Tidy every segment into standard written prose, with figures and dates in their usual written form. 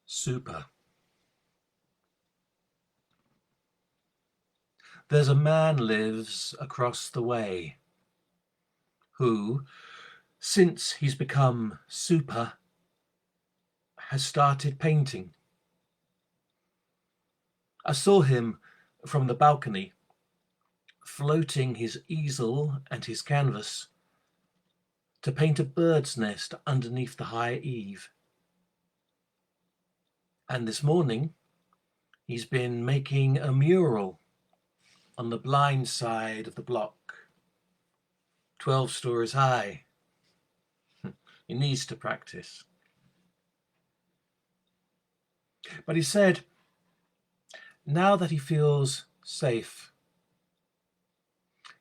Super. There's a man lives across the way who, since he's become super, has started painting. I saw him from the balcony, floating his easel and his canvas to paint a bird's nest underneath the high eave. And this morning, he's been making a mural on the blind side of the block, 12 stories high. He needs to practice. But he said, now that he feels safe,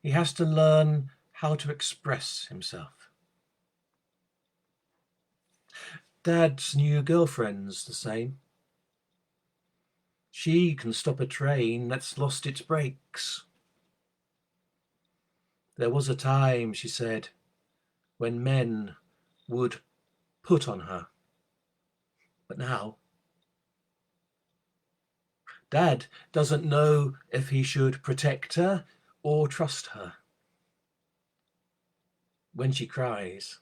he has to learn how to express himself. Dad's new girlfriend's the same. She can stop a train that's lost its brakes. There was a time, she said, when men would put on her. But now, Dad doesn't know if he should protect her or trust her. When she cries,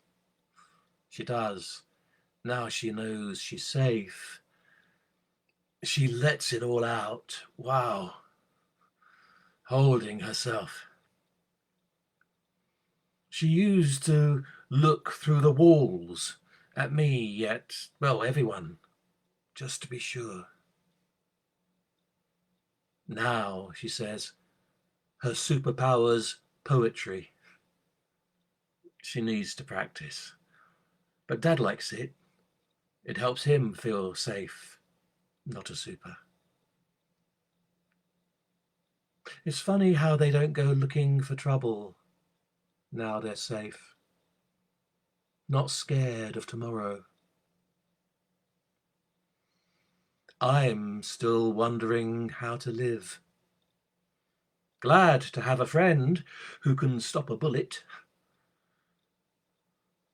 she does. Now she knows she's safe. She lets it all out. Wow. Holding herself. She used to look through the walls at me, everyone, just to be sure. Now, she says, her superpower's poetry. She needs to practice. But Dad likes it. It helps him feel safe, not a super. It's funny how they don't go looking for trouble now they're safe, not scared of tomorrow. I'm still wondering how to live. Glad to have a friend who can stop a bullet,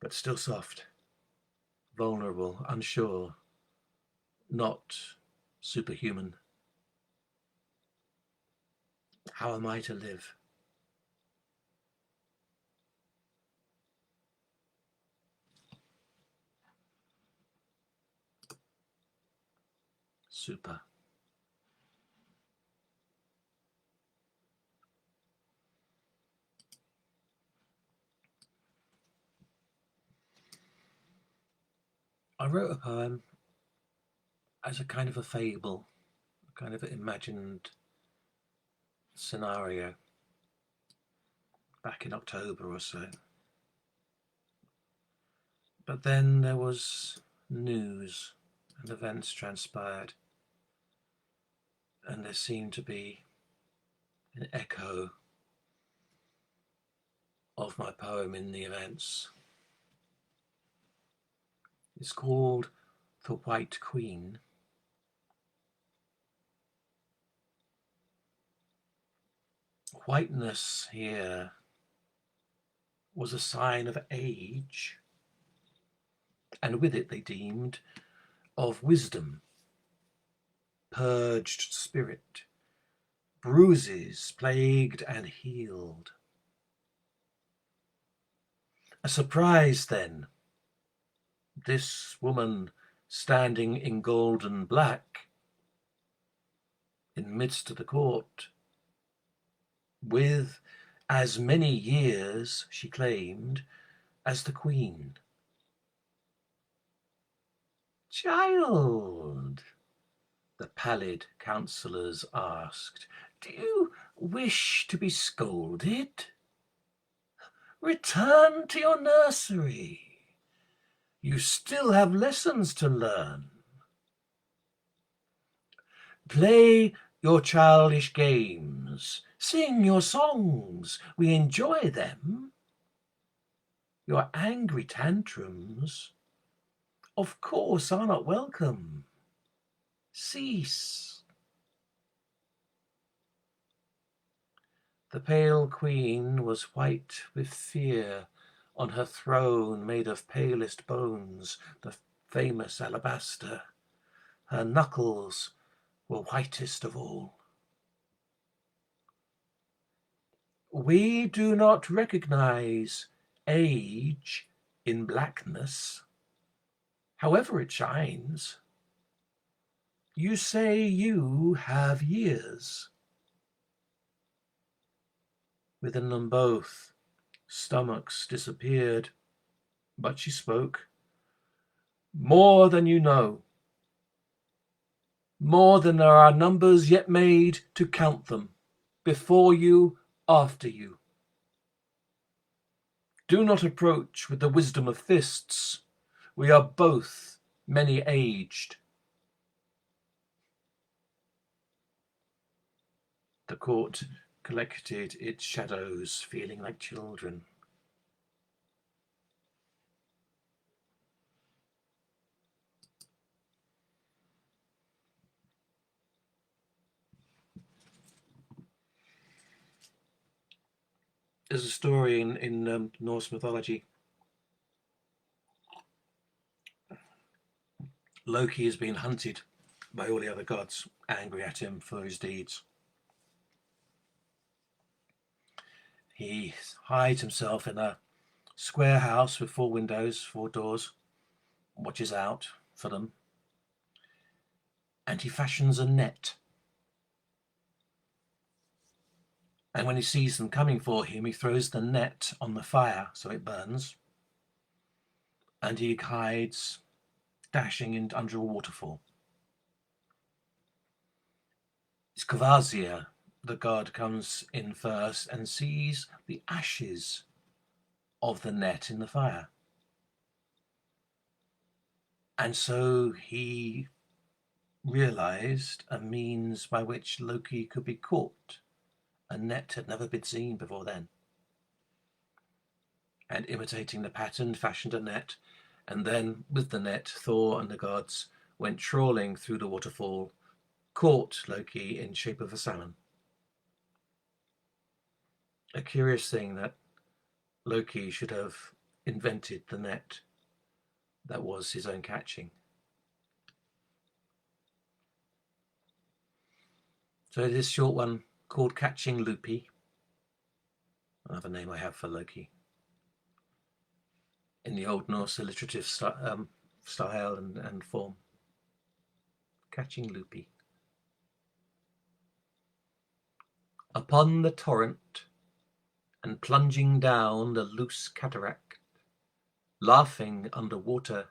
but still soft, vulnerable, unsure, not superhuman. How am I to live? Super. I wrote a poem as a kind of a fable, a kind of an imagined scenario back in October or so. But then there was news and events transpired, and there seemed to be an echo of my poem in the events. It's called The White Queen. Whiteness here was a sign of age, and with it they deemed of wisdom, purged spirit, bruises plagued and healed. A surprise then, this woman standing in golden black in midst of the court, with as many years, she claimed, as the Queen. Child, the pallid counsellors asked, do you wish to be scolded? Return to your nursery. You still have lessons to learn. Play your childish games. Sing your songs. We enjoy them. Your angry tantrums, of course, are not welcome. Cease. The pale queen was white with fear on her throne made of palest bones, the famous alabaster. Her knuckles were whitest of all. We do not recognize age in blackness, however it shines. You say you have years. Within them both, stomachs disappeared, but she spoke. More than you know. More than there are numbers yet made to count them, before you, after you. Do not approach with the wisdom of fists. We are both many-aged. The court collected its shadows, feeling like children. There's a story in Norse mythology. Loki has been hunted by all the other gods, angry at him for his deeds. He hides himself in a square house with 4 windows, 4 doors, watches out for them, and he fashions a net. And when he sees them coming for him, he throws the net on the fire so it burns. And he hides, dashing in under a waterfall. Skvazia, the god, comes in first and sees the ashes of the net in the fire. And so he realized a means by which Loki could be caught. A net had never been seen before then. And imitating the pattern, fashioned a net, and then with the net, Thor and the gods went trawling through the waterfall, caught Loki in shape of a salmon. A curious thing that Loki should have invented the net that was his own catching. So this short one called Catching Loopy, another name I have for Loki, in the Old Norse alliterative style and form. Catching Loopy. Upon the torrent and plunging down the loose cataract, laughing under water,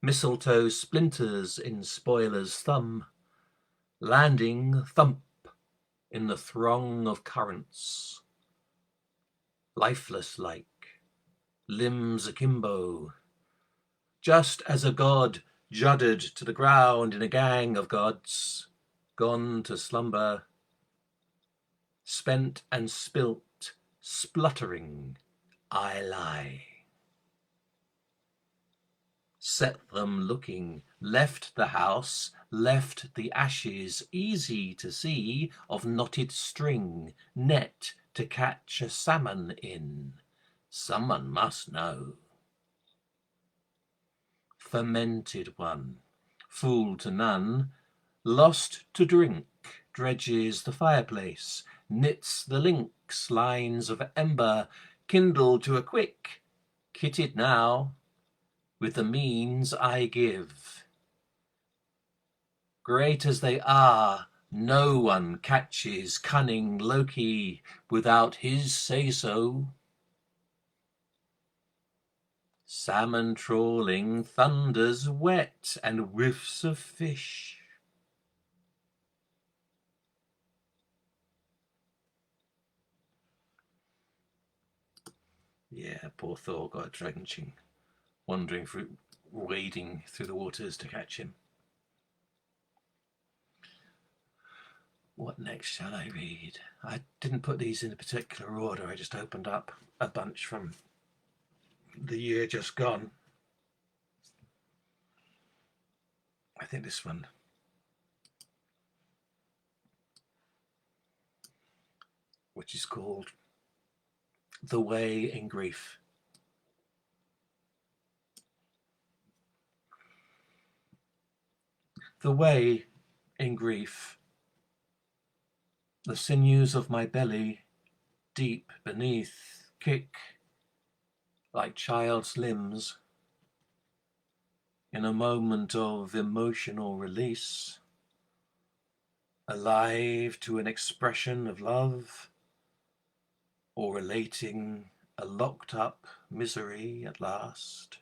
mistletoe splinters in spoiler's thumb, landing thump in the throng of currents, lifeless like, limbs akimbo, just as a god juddered to the ground in a gang of gods, gone to slumber, spent and spilt, spluttering, I lie. Set them looking, left the house, left the ashes, easy to see, of knotted string, net to catch a salmon in. Someone must know. Fermented one, fool to none, lost to drink, dredges the fireplace, knits the links, lines of ember, kindled to a quick, kitted now, with the means I give. Great as they are, no one catches cunning Loki without his say-so. Salmon trawling thunders wet and whiffs of fish. Yeah, poor Thor got drenching, wading through the waters to catch him. What next shall I read? I didn't put these in a particular order. I just opened up a bunch from the year just gone. I think this one. Which is called The Way in Grief. The way, in grief, the sinews of my belly, deep beneath, kick like child's limbs in a moment of emotional release, alive to an expression of love, or relating a locked-up misery at last.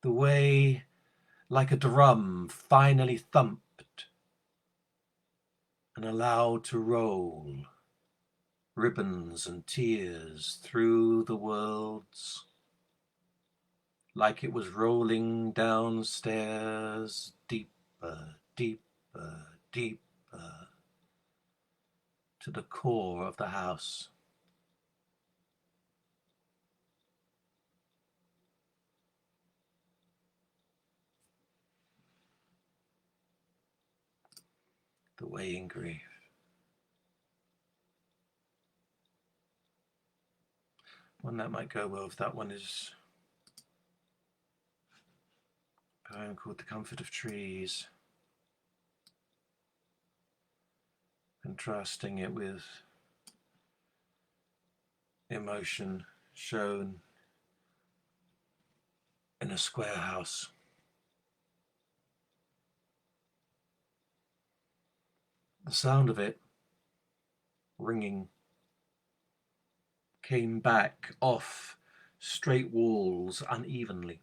The way, like a drum finally thumped and allowed to roll, ribbons and tears through the worlds, like it was rolling downstairs, deeper, deeper, deeper, to the core of the house. The way in grief. One that might go well if that one is a poem called The Comfort of Trees, contrasting it with emotion shown in a square house. The sound of it ringing came back off straight walls unevenly.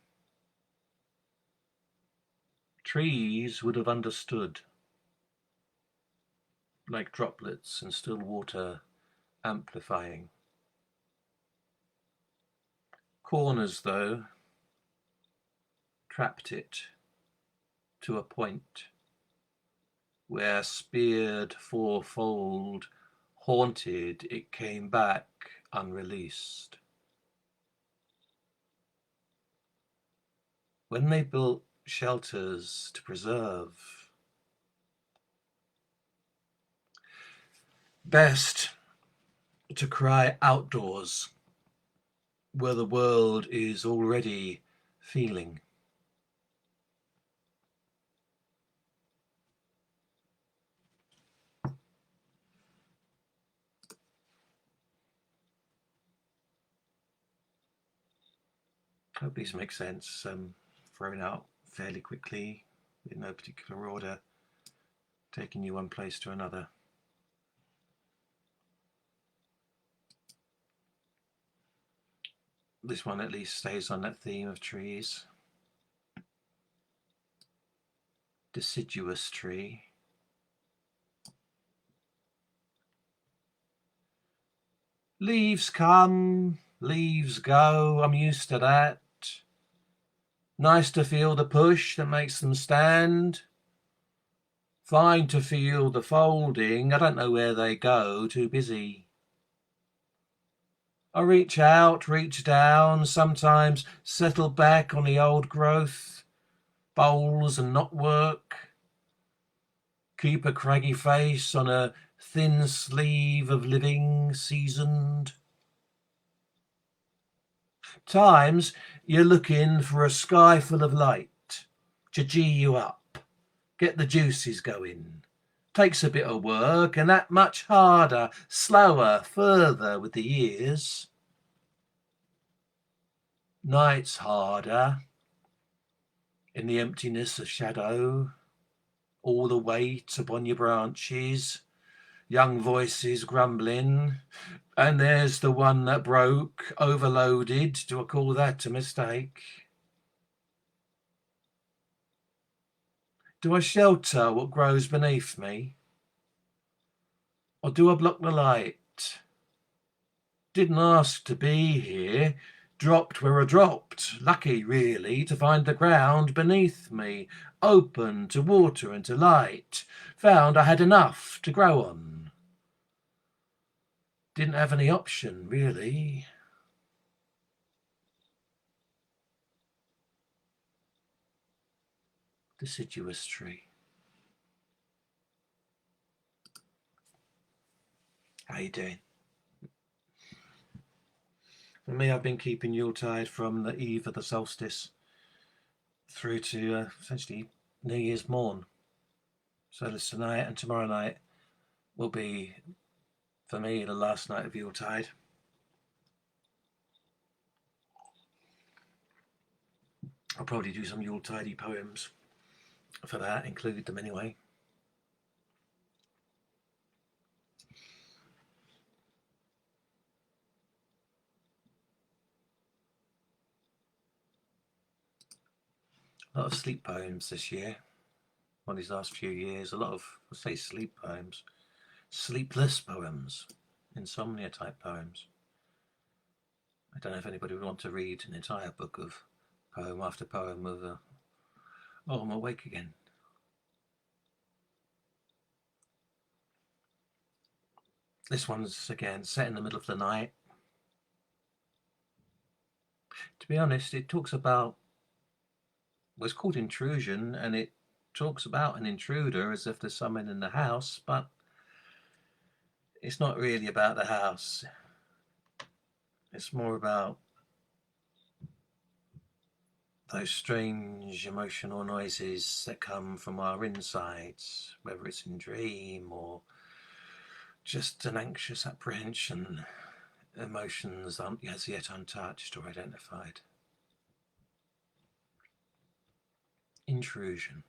Trees would have understood, like droplets in still water amplifying. Corners, though, trapped it to a point where speared fourfold, haunted, it came back unreleased. When they built shelters to preserve, best to cry outdoors where the world is already feeling. Hope these make sense. Thrown out fairly quickly in no particular order, taking you one place to another. This one at least stays on that theme of trees. Deciduous Tree. Leaves come, leaves go, I'm used to that. Nice to feel the push that makes them stand. Fine to feel the folding, I don't know where they go, too busy. I reach out, reach down, sometimes settle back on the old growth, bowls and knotwork. Keep a craggy face on a thin sleeve of living, seasoned. Times you're looking for a sky full of light to gee you up, get the juices going. Takes a bit of work, and that much harder, slower, further with the years. Nights harder, in the emptiness of shadow, all the weight upon your branches, young voices grumbling, and there's the one that broke, overloaded. Do I call that a mistake? Do I shelter what grows beneath me? Or do I block the light? Didn't ask to be here, dropped where I dropped. Lucky, really, to find the ground beneath me, open to water and to light. Found I had enough to grow on. Didn't have any option, really. Deciduous Tree. How you doing? For me, I've been keeping Yuletide from the eve of the solstice through to essentially New Year's morn. So this tonight and tomorrow night will be, for me, the last night of Yuletide. I'll probably do some Yuletide poems for that, include them anyway. A lot of sleep poems this year, on these last few years. A lot of, I'll say sleep poems, sleepless poems, insomnia type poems. I don't know if anybody would want to read an entire book of poem after poem of oh, I'm awake again. This one's, again, set in the middle of the night. To be honest, it talks about, well, it's called Intrusion, and it talks about an intruder as if there's someone in the house, but it's not really about the house. It's more about those strange emotional noises that come from our insides, whether it's in dream or just an anxious apprehension, emotions as yet untouched or identified. Intrusion.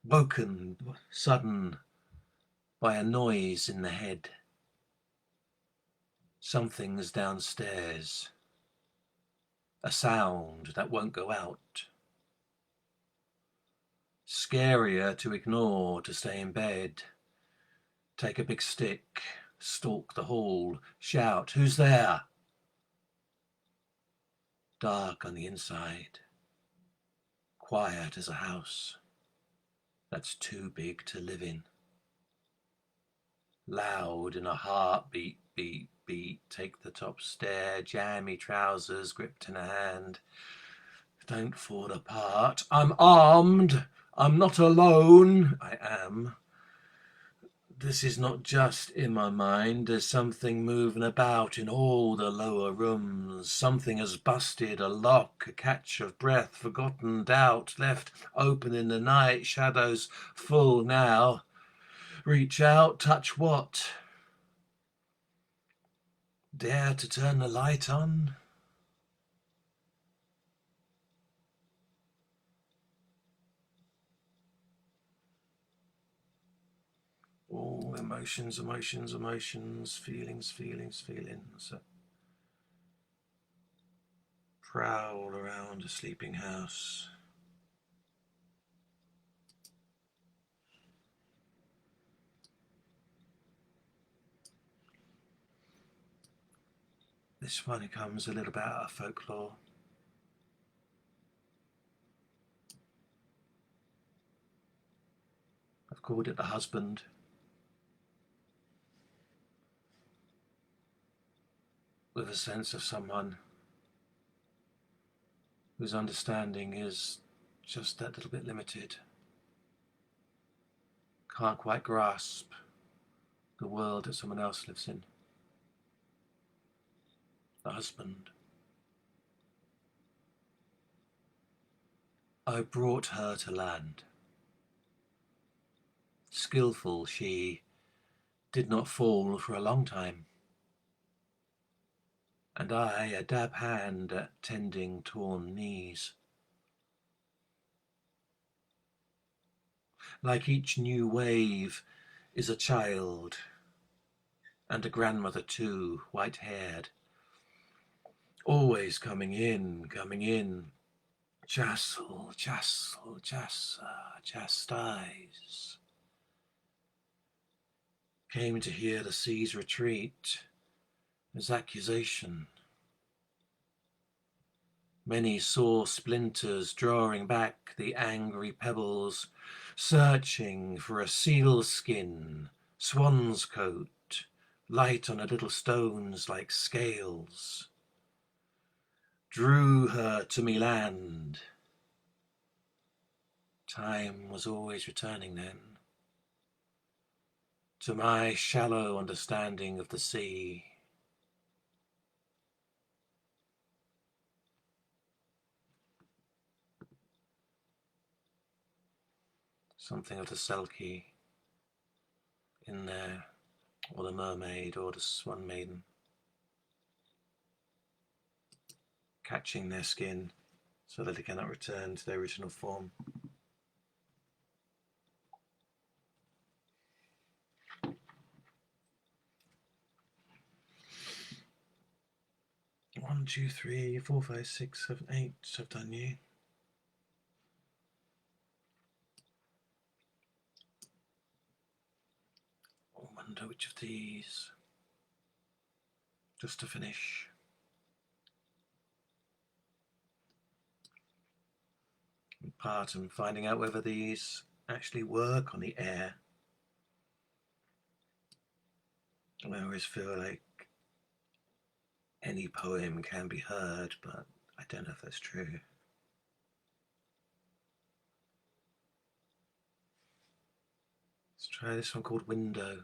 Woken, sudden, by a noise in the head. Something's downstairs. A sound that won't go out. Scarier to ignore, to stay in bed. Take a big stick, stalk the hall, shout, "Who's there?" Dark on the inside. Quiet as a house that's too big to live in. Loud in a heartbeat, beat, beat. Take the top stair, jammy trousers gripped in a hand. Don't fall apart. I'm armed. I'm not alone. I am. This is not just in my mind. There's something moving about in all the lower rooms. Something has busted a lock, a catch of breath, forgotten doubt, left open in the night, shadows full now. Reach out, touch what? Dare to turn the light on? All emotions, emotions, emotions, feelings, feelings, feelings. Prowl around a sleeping house. This one comes a little bit out of folklore. I've called it The Husband. With a sense of someone whose understanding is just that little bit limited. Can't quite grasp the world that someone else lives in. The husband. I brought her to land. Skillful she did not fall for a long time. And I, a dab hand at tending torn knees. Like each new wave is a child, and a grandmother too, white-haired. Always coming in, Jassel, jassel, jassa, chastise. Came to hear the sea's retreat, his accusation. Many sore splinters drawing back the angry pebbles, searching for a seal skin, swan's coat, light on the little stones like scales. Drew her to me land. Time was always returning then, to my shallow understanding of the sea. something of the Selkie in there, or the mermaid, or the swan maiden, catching their skin so that they cannot return to their original form. One, two, three, four, five, six, seven, eight. I've done you. I wonder which of these. Just to finish. Part and finding out whether these actually work on the air. I always feel like any poem can be heard, but I don't know if that's true. Let's try this one called Window.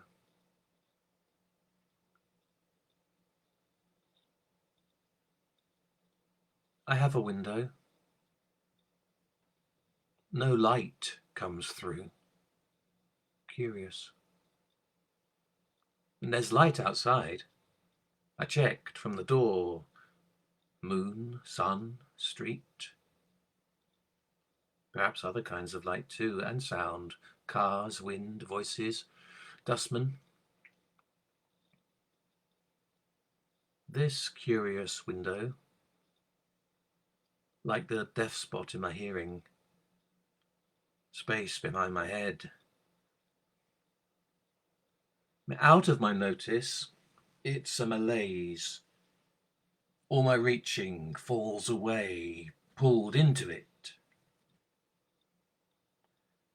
I have a window. No light comes through. Curious. And there's light outside. I checked from the door. Moon, sun, street. Perhaps other kinds of light too, and sound. Cars, wind, voices, dustmen. This curious window, like the deaf spot in my hearing, space behind my head. Out of my notice, it's a malaise. All my reaching falls away, pulled into it.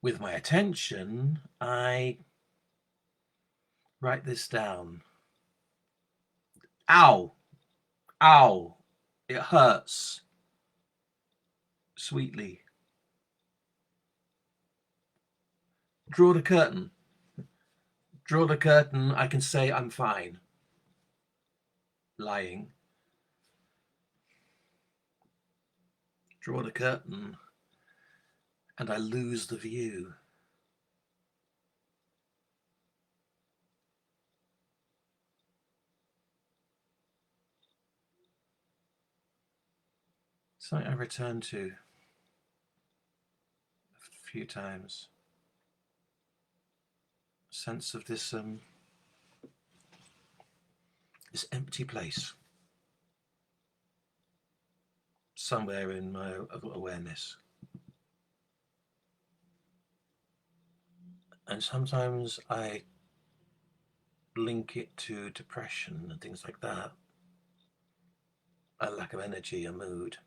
With my attention, I write this down. Ow! Ow! It hurts. Sweetly. Draw the curtain. Draw the curtain, I can say I'm fine. Lying. Draw the curtain, and I lose the view. Something I return to a few times. Sense of this empty place somewhere in my awareness. And sometimes I link it to depression and things like that, a lack of energy, a mood.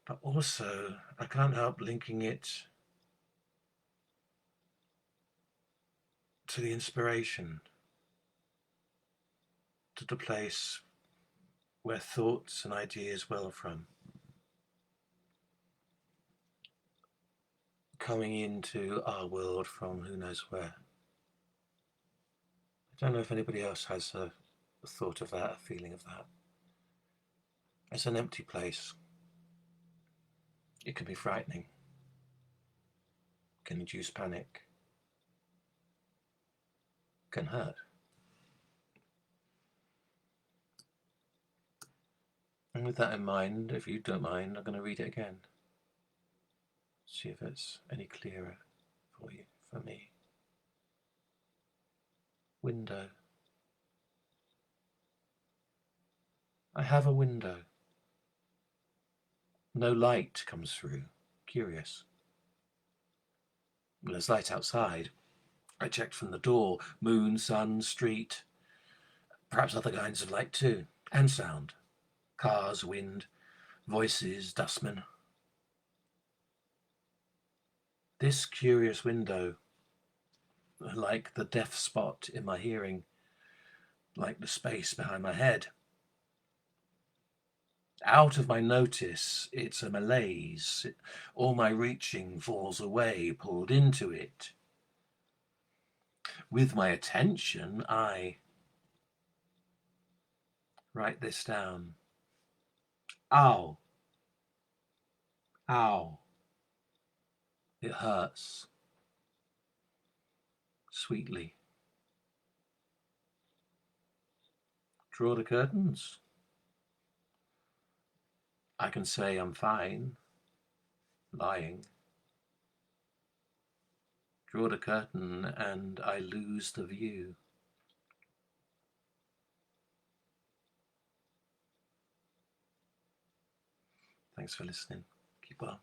But also, I can't help linking it to the inspiration, to the place where thoughts and ideas well from. Coming into our world from who knows where. I don't know if anybody else has a thought of that, a feeling of that. It's an empty place. It can be frightening. It can induce panic. It can hurt. And with that in mind, if you don't mind, I'm going to read it again. See if it's any clearer for you, for me. Window. I have a window. No light comes through. Curious. Well, there's light outside. I checked from the door. Moon, sun, street. Perhaps other kinds of light too. And sound. Cars, wind, voices, dustmen. This curious window, like the deaf spot in my hearing, like the space behind my head. Out of my notice, it's a malaise. All my reaching falls away, pulled into it. With my attention, I write this down. Ow. Ow. It hurts. Sweetly. Draw the curtains. I can say I'm fine. Lying. Draw the curtain and I lose the view. Thanks for listening. Keep well.